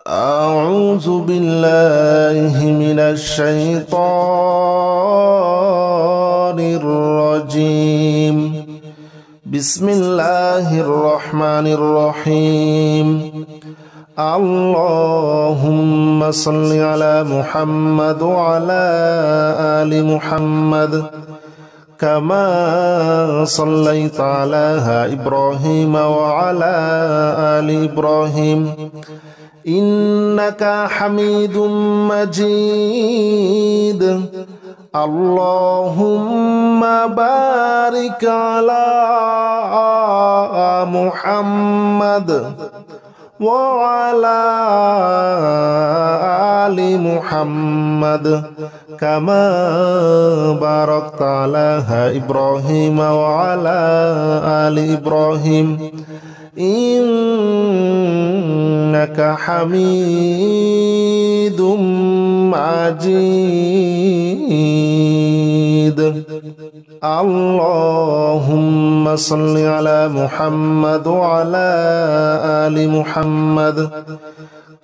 أعوذ بالله من الشيطان الرجيم. بسم الله الرحمن الرحيم. اللهم صل على محمد وعلى آل محمد كما صليت على إبراهيم وعلى آل إبراهيم إنك حميد مجيد. اللهم بارك على محمد وعلى آل محمد كما باركت على إبراهيم وعلى آل إبراهيم إنك حميد مجيد. اللهم صل على محمد وعلى آل محمد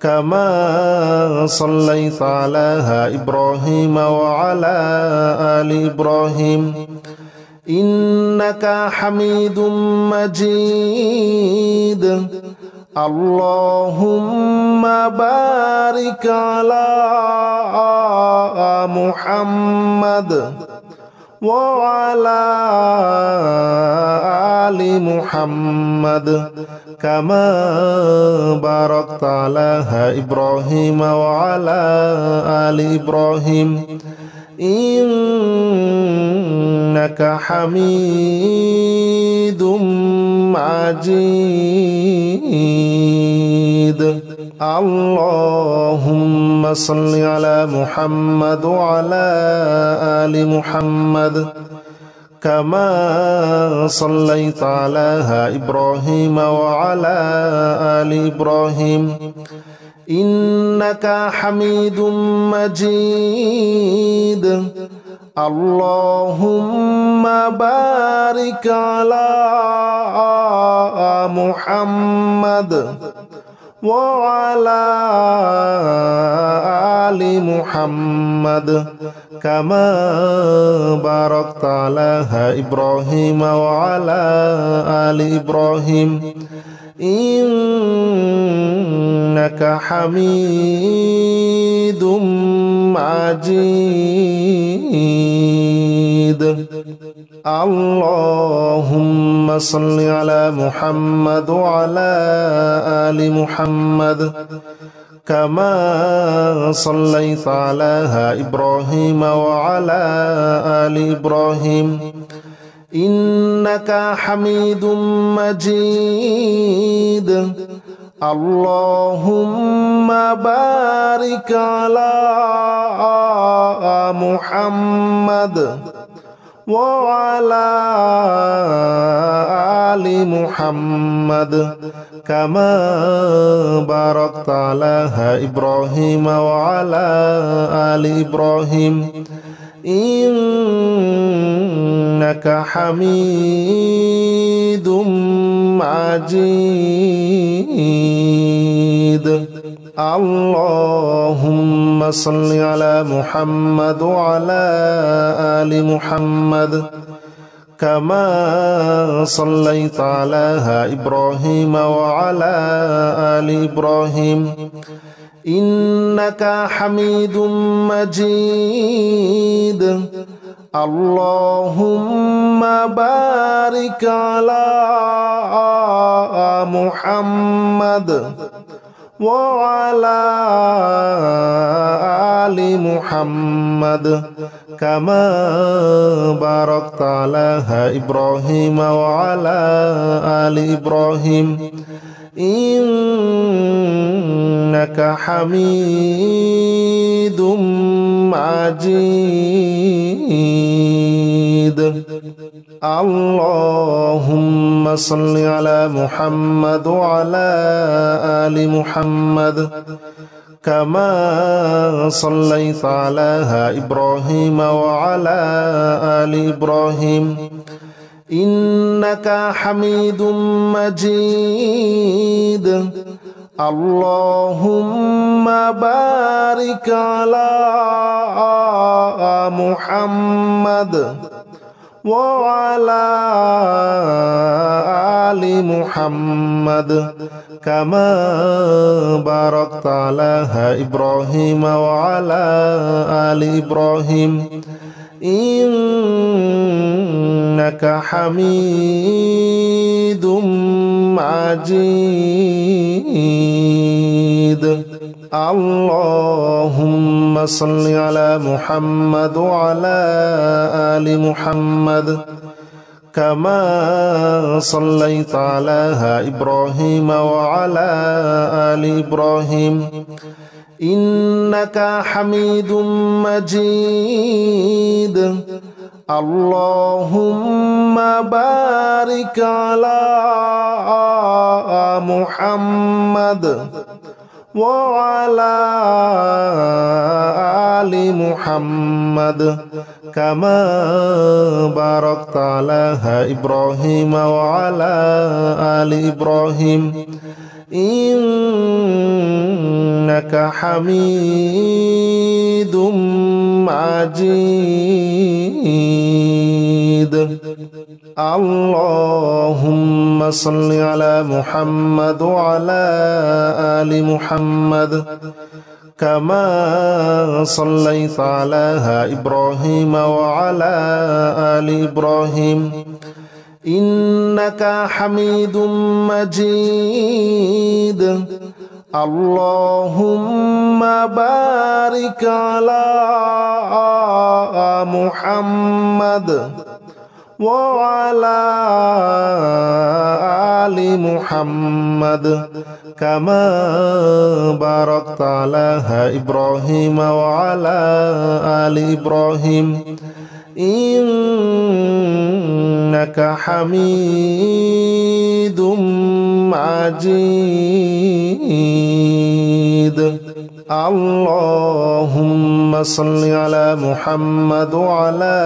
كما صليت على إبراهيم وعلى آل إبراهيم إنك حميد مجيد. اللهم بارك على محمد وعلى آل محمد كما باركت على إبراهيم وعلى آل إبراهيم إنك حميد مجيد. اللهم صل على محمد وعلى آل محمد كما صليت على إبراهيم وعلى آل إبراهيم إنك حميد مجيد. اللهم بارك على محمد وعلى آل محمد كما باركت على إبراهيم وعلى آل إبراهيم إنك حميد مجيد. اللهم صل على محمد وعلى آل محمد كما صليت على إبراهيم وعلى آل إبراهيم إنك حميد مجيد. اللهم بارك على محمد وعلى آل محمد كما باركت على إبراهيم وعلى آل إبراهيم إنك حميد مجيد. اللهم صل على محمد وعلى آل محمد كما صليت على إبراهيم وعلى آل إبراهيم إنك حميد مجيد. اللهم بارك على محمد وعلى آل محمد كما باركت على إبراهيم وعلى آل إبراهيم إنك حميد مجيد. اللهم صل على محمد وعلى آل محمد كما صليت على إبراهيم وعلى آل إبراهيم إنك حميد مجيد. اللهم بارك على محمد وعلى آل محمد كما باركت على إبراهيم وعلى آل إبراهيم إنك حميد مجيد. اللهم صل على محمد وعلى آل محمد كما صليت على إبراهيم وعلى آل إبراهيم إنك حميد مجيد. اللهم بارك على محمد وعلى آل محمد كما باركت على إبراهيم وعلى آل إبراهيم إنك حميد مجيد. اللهم صل على محمد وعلى آل محمد كما صليت على إبراهيم وعلى آل إبراهيم إنك حميد مجيد. اللهم بارك على محمد وعلى آل محمد كما باركت على إبراهيم وعلى آل إبراهيم إنك حميد مجيد. اللهم صل على محمد وعلى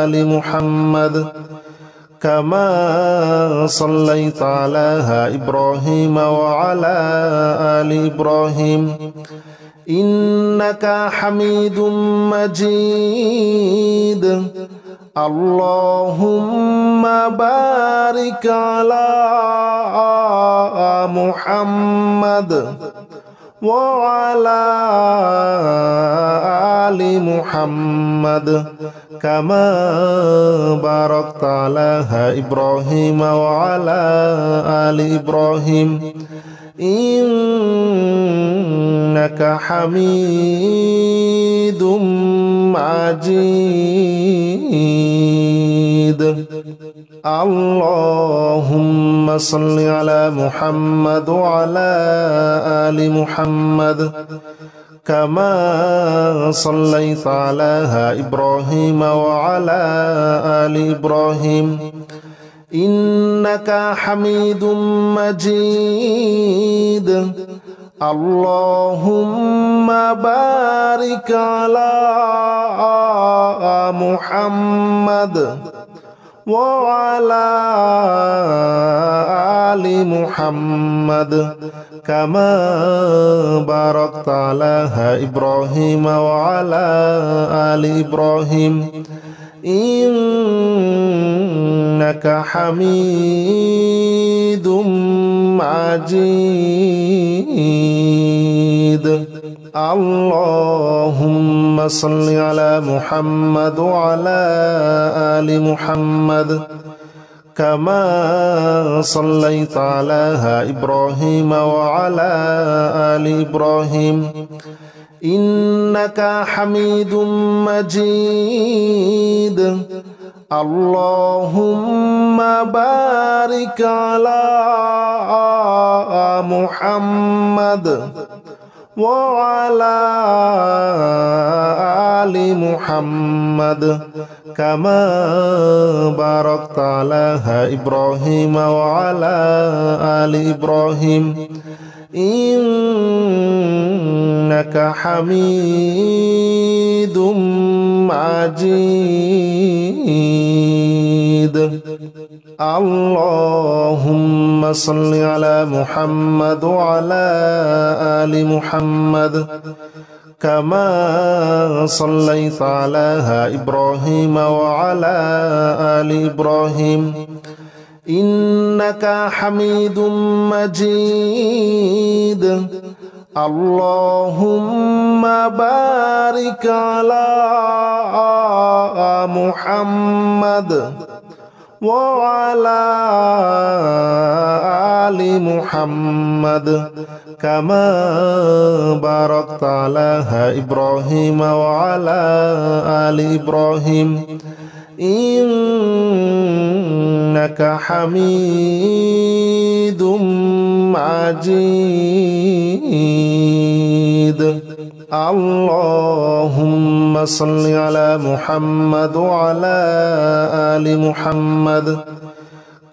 آل محمد كما صليت على إبراهيم وعلى آل إبراهيم إنك حميد مجيد. اللهم بارك على محمد وعلى آل محمد كما باركت على إبراهيم وعلى آل إبراهيم إنك حميد مجيد. اللهم صل على محمد وعلى آل محمد كما صليت على إبراهيم وعلى آل إبراهيم إنك حميد مجيد. اللهم بارك على محمد وعلى آل محمد كما باركت على إبراهيم وعلى آل إبراهيم إنك حميد مجيد. اللهم صل على محمد وعلى آل محمد كما صليت على إبراهيم وعلى آل إبراهيم إنك حميد مجيد. اللهم بارك على محمد وعلى آل محمد كما باركت على إبراهيم وعلى آل إبراهيم إنك حميد مجيد. اللهم صل على محمد وعلى آل محمد كما صليت على إبراهيم وعلى آل إبراهيم إنك حميد مجيد اللهم بارك على محمد وعلى آل محمد كما باركت على إبراهيم وعلى آل إبراهيم إنك حميد مجيد اللهم صل على محمد وعلى آل محمد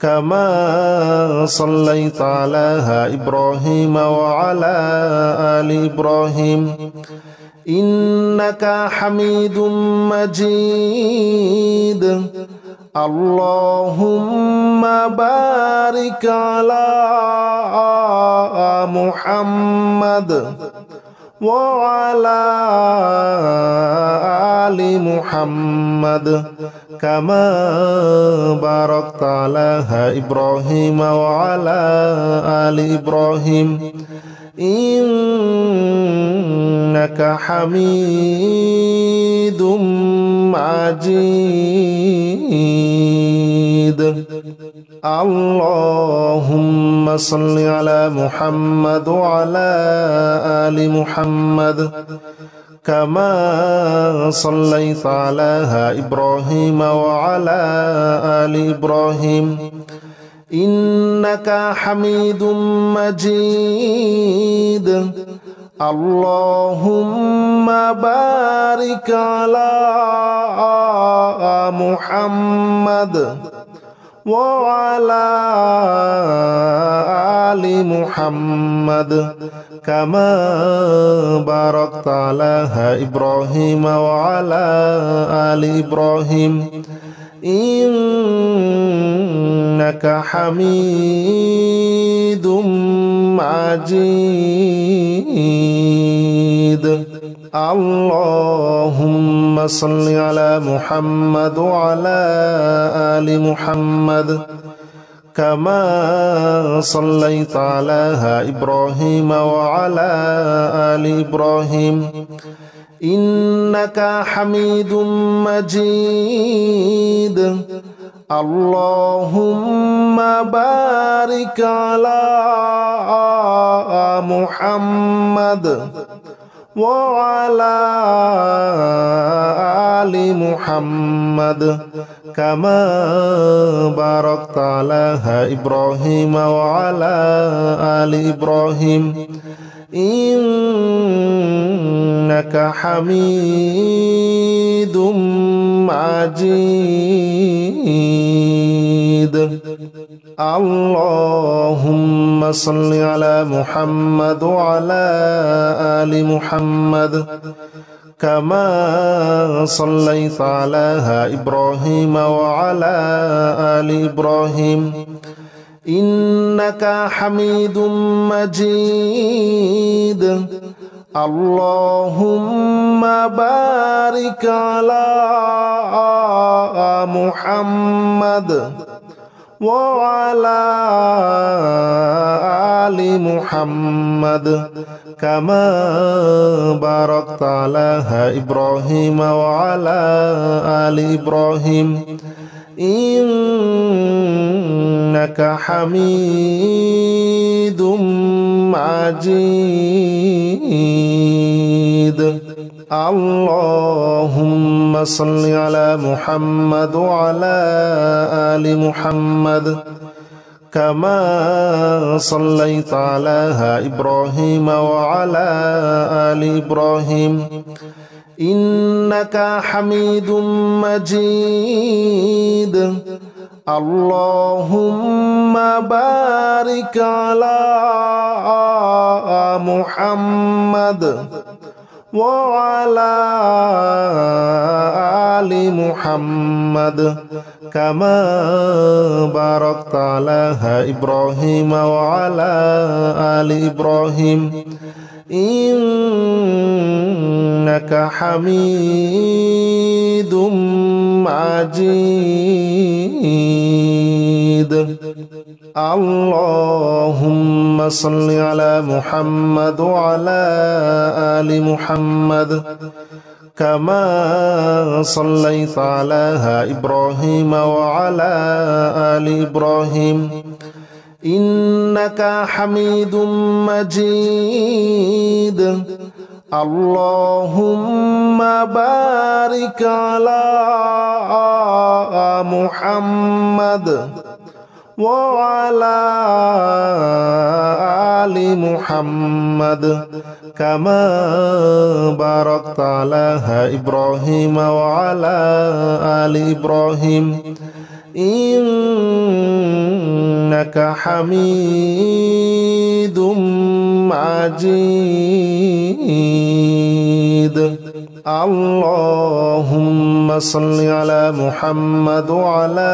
كما صليت على إبراهيم وعلى آل إبراهيم إنك حميد مجيد اللهم بارك على محمد وعلى آل محمد كما باركت على إبراهيم وعلى آل إبراهيم إنك حميد مجيد اللهم صل على محمد وعلى آل محمد كما صليت على إبراهيم وعلى آل إبراهيم إنك حميد مجيد اللهم بارك على محمد وعلى آل محمد كما باركت على إبراهيم وعلى آل إبراهيم إنك حميد مجيد اللهم صل على محمد وعلى آل محمد كما صليت على إبراهيم وعلى آل إبراهيم إنك حميد مجيد اللهم بارك على محمد وعلى آل محمد كما باركت على إبراهيم وعلى آل إبراهيم إنك حميد مجيد اللهم صل على محمد وعلى آل محمد كما صليت على إبراهيم وعلى آل إبراهيم إنك حميد مجيد اللهم بارك على محمد وعلى آل محمد كما باركت على إبراهيم وعلى آل إبراهيم إنك حميد مجيد اللهم صل على محمد وعلى آل محمد كما صليت على إبراهيم وعلى آل إبراهيم إنك حميد مجيد اللهم بارك على محمد وعلى آل محمد كما باركت على إبراهيم وعلى آل إبراهيم إنك حميد مجيد. اللهم صل على محمد وعلى آل محمد كما صليت على إبراهيم وعلى آل إبراهيم إنك حميد مجيد. اللهم بارك على محمد وعلى آل محمد كما باركت على إبراهيم وعلى آل إبراهيم إنك حميد مجيد. اللهم صل على محمد وعلى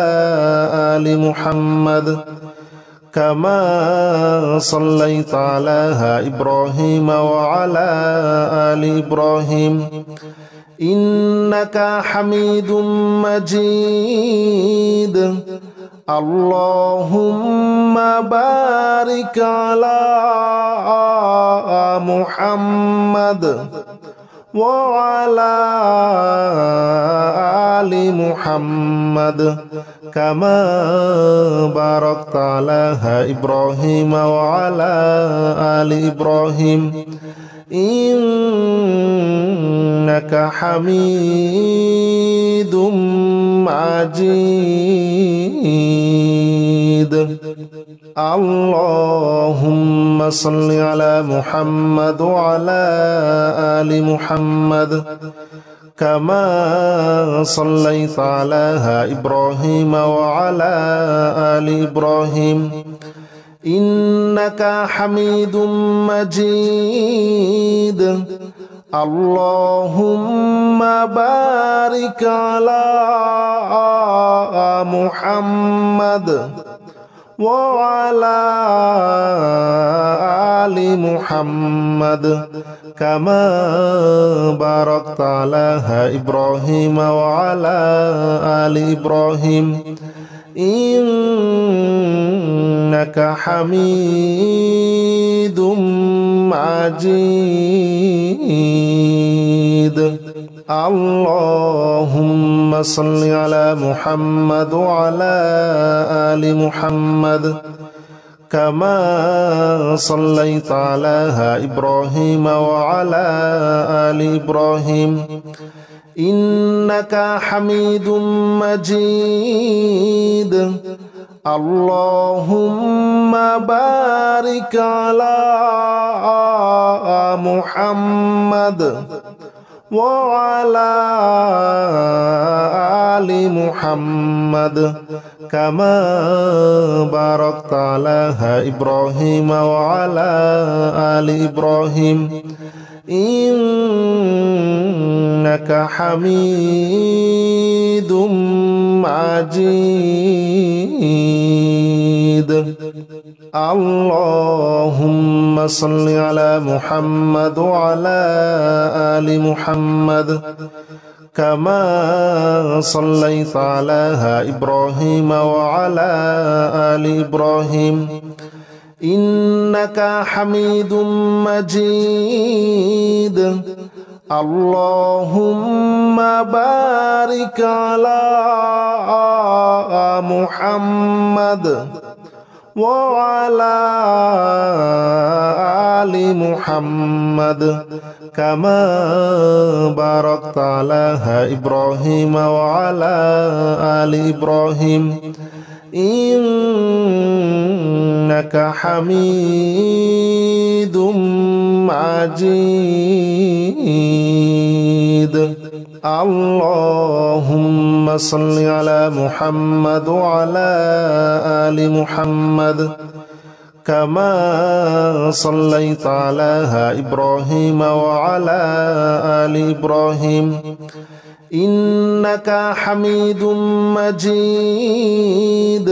آل محمد كما صليت على إبراهيم وعلى آل إبراهيم إنك حميد مجيد. اللهم بارك على محمد وعلى آل محمد كما باركت على إبراهيم وعلى آل إبراهيم إنك حميد مجيد. اللهم صل على محمد وعلى آل محمد كما صليت على إبراهيم وعلى آل إبراهيم إنك حميد مجيد. اللهم بارك على محمد وعلى آل محمد كما باركت على إبراهيم وعلى آل إبراهيم إنك حميد مجيد. اللهم صل على محمد وعلى آل محمد كما صليت على إبراهيم وعلى آل إبراهيم إنك حميد مجيد. اللهم بارك على محمد وعلى آل محمد كما باركت على إبراهيم وعلى آل إبراهيم إنك حميد مجيد. اللهم صل على محمد وعلى آل محمد كما صليت على إبراهيم وعلى آل إبراهيم إنك حميد مجيد. اللهم بارك على محمد وعلى آل محمد كما باركت على إبراهيم وعلى آل إبراهيم إنك حميد مجيد. اللهم صل على محمد وعلى آل محمد كما صليت على إبراهيم وعلى آل إبراهيم إنك حميد مجيد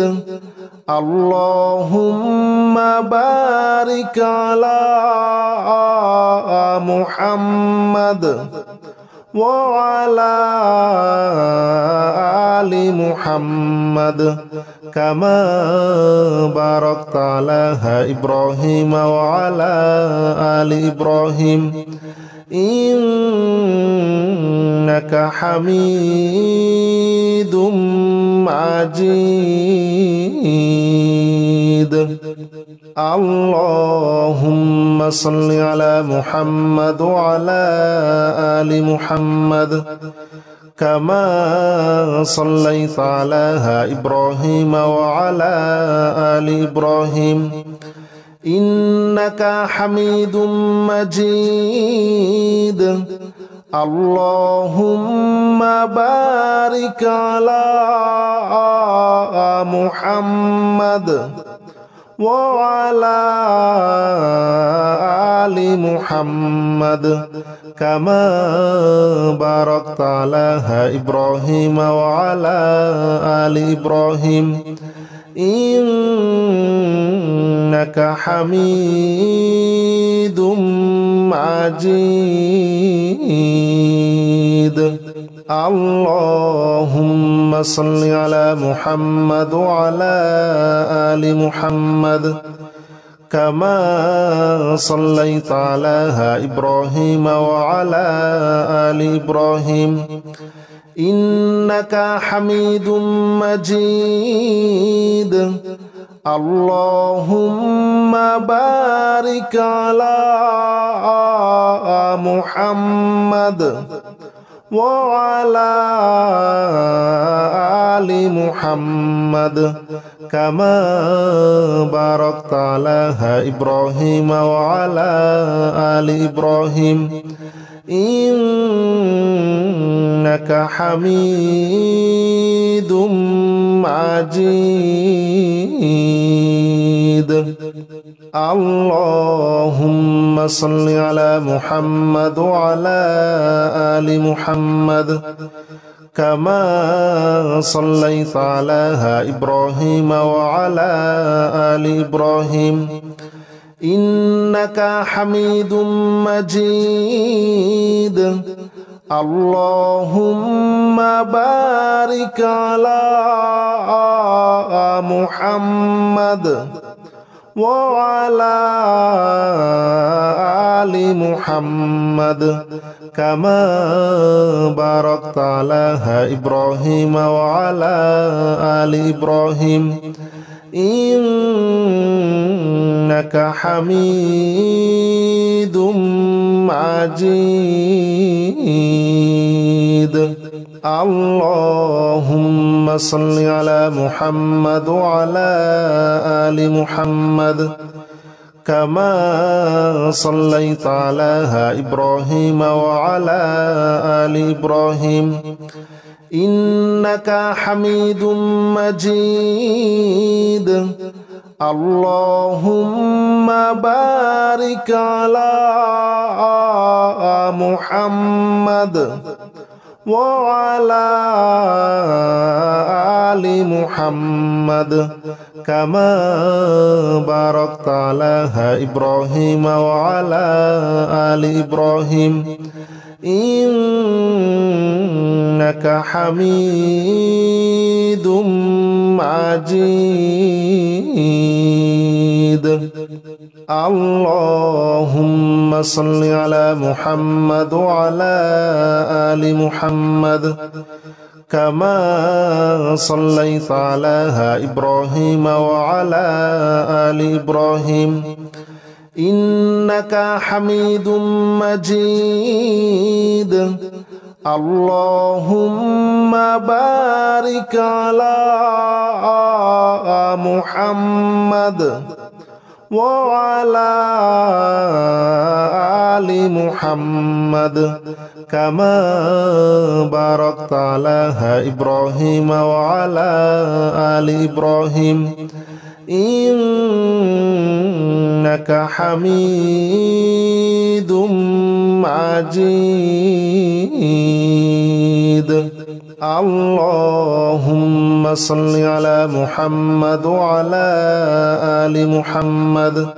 اللهم بارك على محمد وعلى آل محمد كما باركت على إبراهيم وعلى آل إبراهيم إنك حميد مجيد اللهم صل على محمد وعلى آل محمد كما صليت على إبراهيم وعلى آل إبراهيم إنك حميد مجيد اللهم بارك على محمد وعلى آل محمد كما باركت على إبراهيم وعلى آل إبراهيم إنك حميد مجيد اللهم صل على محمد وعلى آل محمد كما صليت على إبراهيم وعلى آل إبراهيم إنك حميد مجيد اللهم بارك على محمد وعلى آل محمد كما باركت على إبراهيم وعلى آل إبراهيم إنك حميد مجيد اللهم صل على محمد وعلى آل محمد كما صليت على إبراهيم وعلى آل إبراهيم إنك حميد مجيد اللهم بارك على محمد وعلى آل محمد كما باركت على إبراهيم وعلى آل إبراهيم إنك حميد مجيد اللهم صل على محمد وعلى آل محمد كما صليت على إبراهيم وعلى آل إبراهيم إنك حميد مجيد اللهم بارك على محمد وعلى آل محمد كما باركت على إبراهيم وعلى آل إبراهيم إنك حميد مجيد اللهم صل على محمد وعلى آل محمد كما صليت على إبراهيم وعلى آل إبراهيم إنك حميد مجيد اللهم بارك على محمد وعلى آل محمد كما باركت على إبراهيم وعلى آل إبراهيم إنك حميد مجيد. اللهم صل على محمد وعلى آل محمد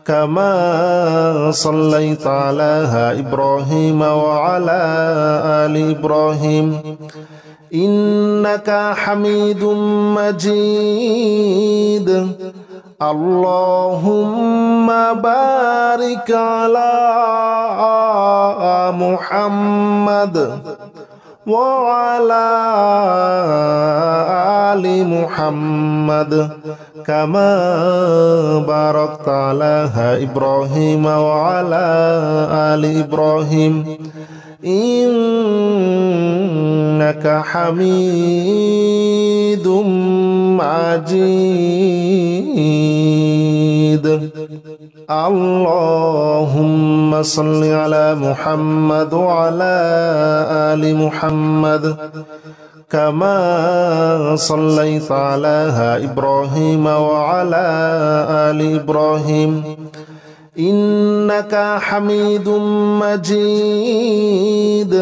كما صليت على إبراهيم وعلى آل إبراهيم إنك حميد مجيد. اللهم بارك على محمد وعلى آل محمد كما باركت على إبراهيم وعلى آل إبراهيم إنك حميد مجيد. اللهم صل على محمد وعلى آل محمد كما صليت على إبراهيم وعلى آل إبراهيم إنك حميد مجيد.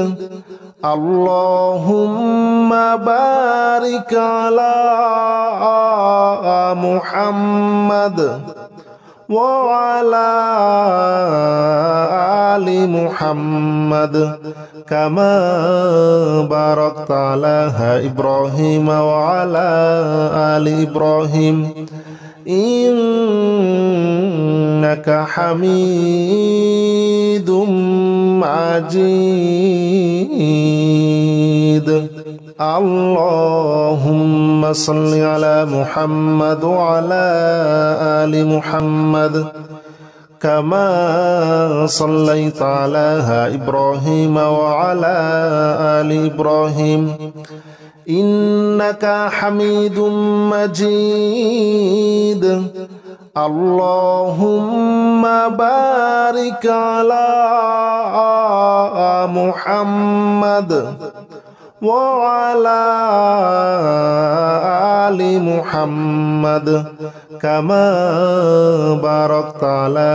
اللهم بارك على محمد وعلى آل محمد كما باركت على إبراهيم وعلى آل إبراهيم إنك حميد مجيد. اللهم صل على محمد وعلى آل محمد كما صليت على إبراهيم وعلى آل إبراهيم إنك حميد مجيد. اللهم بارك على محمد وعلى آل محمد كما باركت على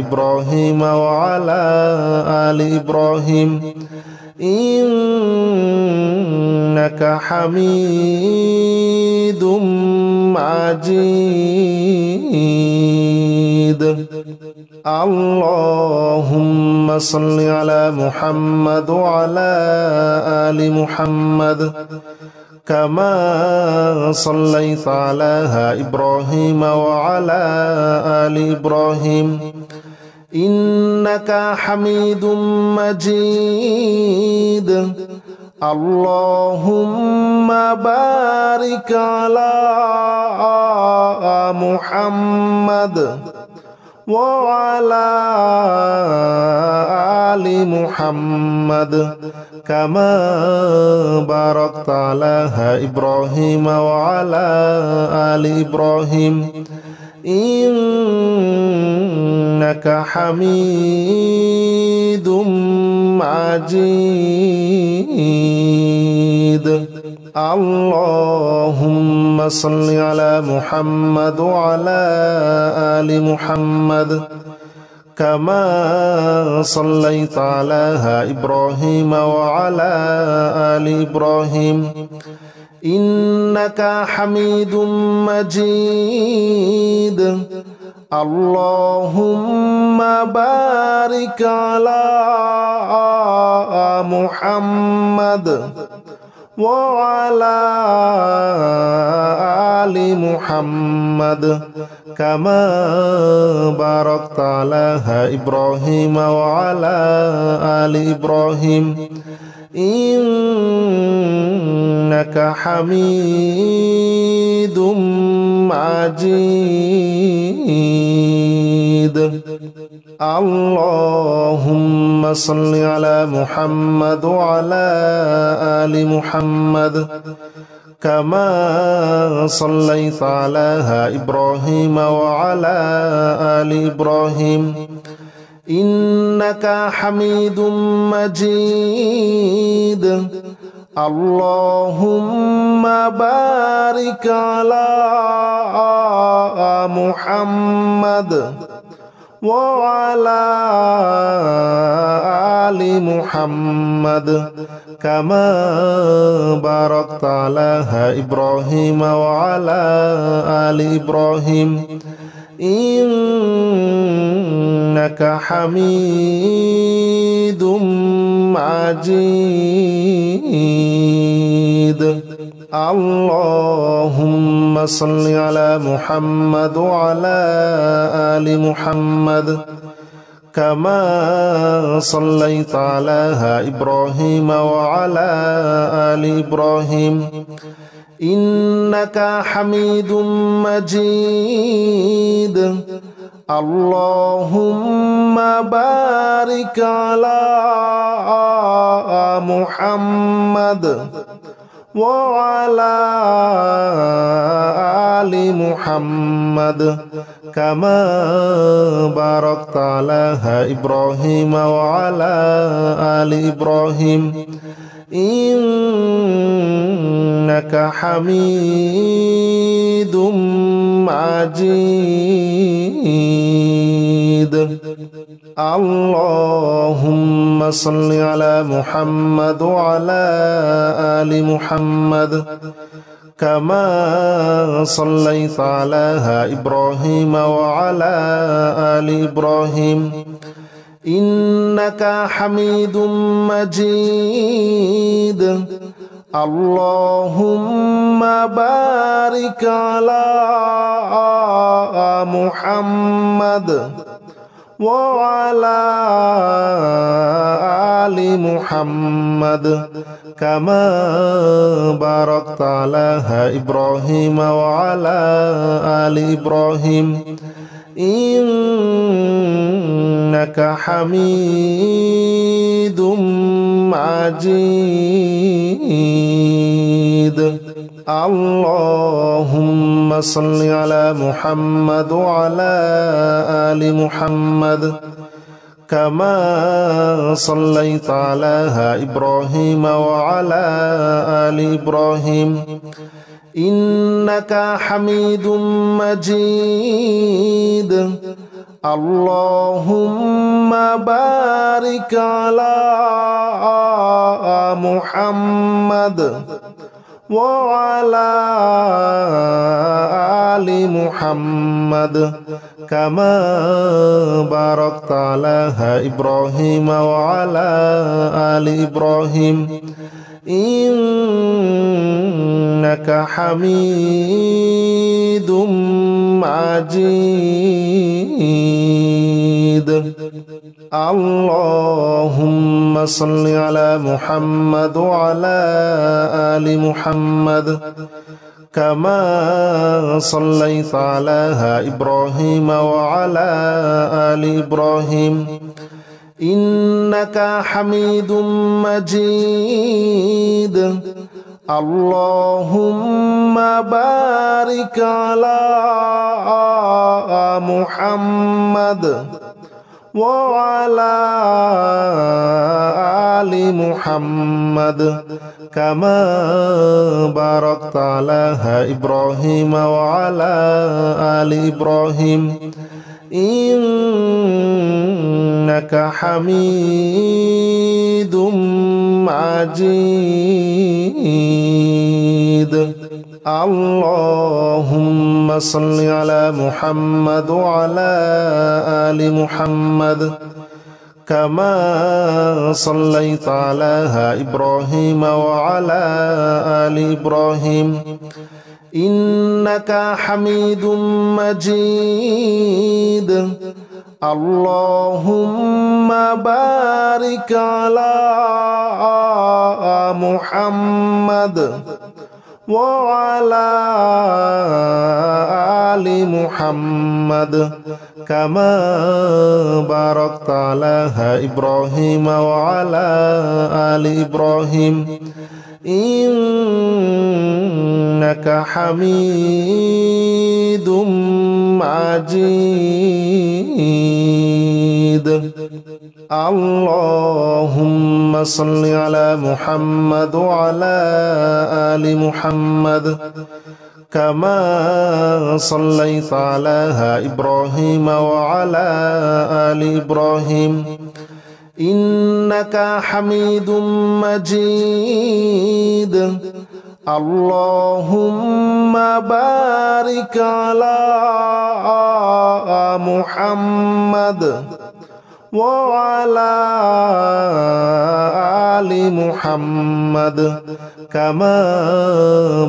إبراهيم وعلى آل إبراهيم إنك حميد مجيد. اللهم صل على محمد وعلى آل محمد كما صليت على إبراهيم وعلى آل إبراهيم إنك حميد مجيد. اللهم بارك على محمد وعلى آل محمد كما باركت على إبراهيم وعلى آل إبراهيم إنك حميد مجيد. اللهم صل على محمد وعلى آل محمد كما صليت على إبراهيم وعلى آل إبراهيم إنك حميد مجيد. اللهم بارك على محمد وعلى آل محمد كما باركت على إبراهيم وعلى آل إبراهيم إنك حميد مجيد. اللهم صل على محمد وعلى آل محمد كما صليت على إبراهيم وعلى آل إبراهيم إنك حميد مجيد. اللهم بارك على محمد وعلى آل محمد كما باركت على إبراهيم وعلى آل إبراهيم إنك حميد مجيد. اللهم صل على محمد وعلى آل محمد كما صليت على إبراهيم وعلى آل إبراهيم إنك حميد مجيد. اللهم بارك على محمد وعلى آل محمد كما باركت على إبراهيم وعلى آل إبراهيم إنك حميد مجيد. اللهم صل على محمد وعلى آل محمد كما صليت على إبراهيم وعلى آل إبراهيم إنك حميد مجيد. اللهم بارك على محمد وعلى آل محمد كما باركت على إبراهيم وعلى آل إبراهيم إنك حميد مجيد. اللهم صل على محمد وعلى آل محمد كما صليت على إبراهيم وعلى آل إبراهيم إنك حميد مجيد. اللهم بارك على محمد وعلى آل محمد كما باركت على إبراهيم وعلى آل إبراهيم إنك حميد مجيد. اللهم صل على محمد وعلى آل محمد كما صليت على إبراهيم وعلى آل إبراهيم إنك حميد مجيد. اللهم بارك على محمد وعلى آل محمد كما باركت على إبراهيم وعلى آل إبراهيم إنك حميد مجيد. اللهم صل على محمد وعلى آل محمد كما صليت على إبراهيم وعلى آل إبراهيم إنك حميد مجيد. اللهم بارك على محمد وعلى آل محمد كما باركت على إبراهيم وعلى آل إبراهيم إنك حميد مجيد. اللهم صل على محمد وعلى آل محمد كما صليت على إبراهيم وعلى آل إبراهيم إنك حميد مجيد اللهم بارك على محمد وعلى آل محمد كما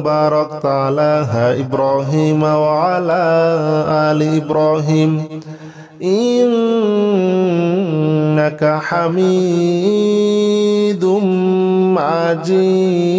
باركت على إبراهيم وعلى آل إبراهيم إنك حميد مجيد